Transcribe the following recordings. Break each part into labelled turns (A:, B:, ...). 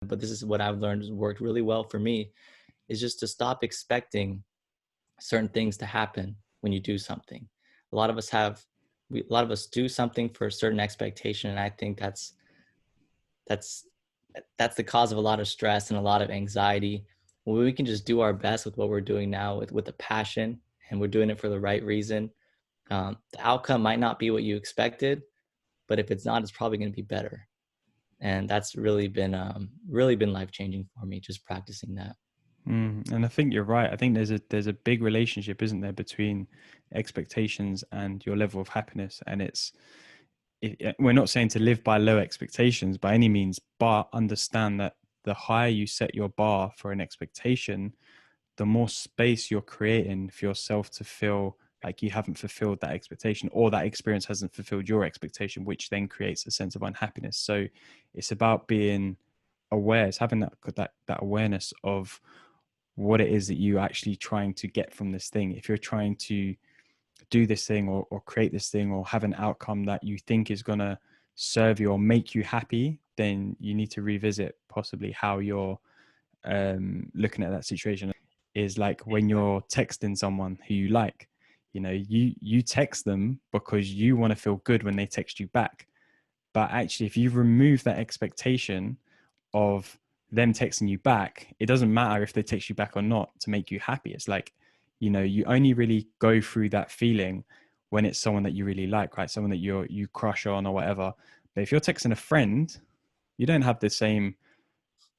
A: but this is what I've learned has worked really well for me, is just to stop expecting certain things to happen when you do something. A lot of us have, a lot of us do something for a certain expectation, and I think that's that's the cause of a lot of stress and a lot of anxiety. When we can just do our best with what we're doing now with a passion, and we're doing it for the right reason, the outcome might not be what you expected, but if it's not, it's probably going to be better. And that's really been life changing for me, just practicing that.
B: And I think you're right. I think there's a big relationship, isn't there, between expectations and your level of happiness. And we're not saying to live by low expectations by any means, but understand that the higher you set your bar for an expectation, the more space you're creating for yourself to feel like you haven't fulfilled that expectation, or that experience hasn't fulfilled your expectation, which then creates a sense of unhappiness. So it's about being aware. It's having that awareness of what it is that you actually trying to get from this thing. If you're trying to do this thing, or create this thing, or have an outcome that you think is going to serve you or make you happy, then you need to revisit possibly how you're looking at that situation. Is like when you're texting someone who you like, you text them because you want to feel good when they text you back. But actually, if you remove that expectation of them texting you back, it doesn't matter if they text you back or not to make you happy. It's like, you only really go through that feeling when it's someone that you really like, right? Someone that you crush on or whatever. But if you're texting a friend, you don't have the same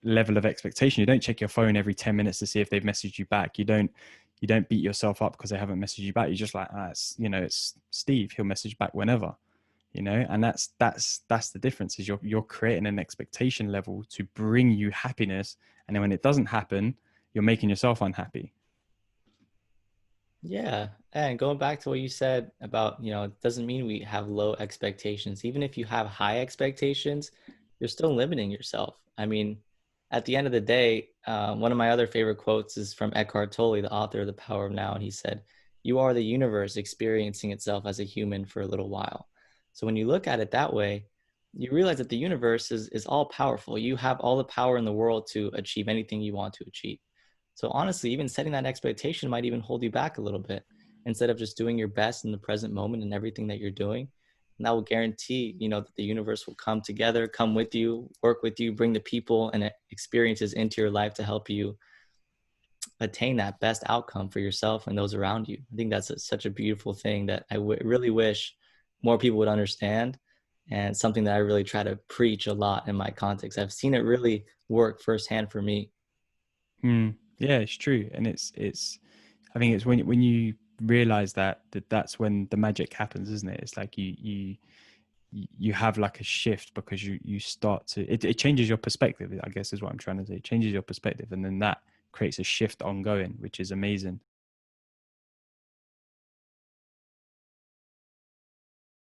B: level of expectation. You don't check your phone every 10 minutes to see if they've messaged you back. You don't beat yourself up because they haven't messaged you back. You're just like, it's Steve, he'll message back whenever. And that's the difference. Is you're creating an expectation level to bring you happiness, and then when it doesn't happen, you're making yourself unhappy.
A: Yeah. And going back to what you said about, it doesn't mean we have low expectations. Even if you have high expectations, you're still limiting yourself. I mean, at the end of the day, one of my other favorite quotes is from Eckhart Tolle, the author of The Power of Now. And he said, "You are the universe experiencing itself as a human for a little while." So when you look at it that way, you realize that the universe is all powerful. You have all the power in the world to achieve anything you want to achieve. So honestly, even setting that expectation might even hold you back a little bit, instead of just doing your best in the present moment and everything that you're doing. And that will guarantee, that the universe will come together, come with you, work with you, bring the people and experiences into your life to help you attain that best outcome for yourself and those around you. I think that's such a beautiful thing that really wish more people would understand, and something that I really try to preach a lot in my context. I've seen it really work firsthand for me.
B: Yeah, it's true. And it's I think it's when you realize that's when the magic happens, isn't it? It's like you have like a shift, because you start to, it changes your perspective, I guess is what I'm trying to say. It changes your perspective, and then that creates a shift ongoing, which is amazing.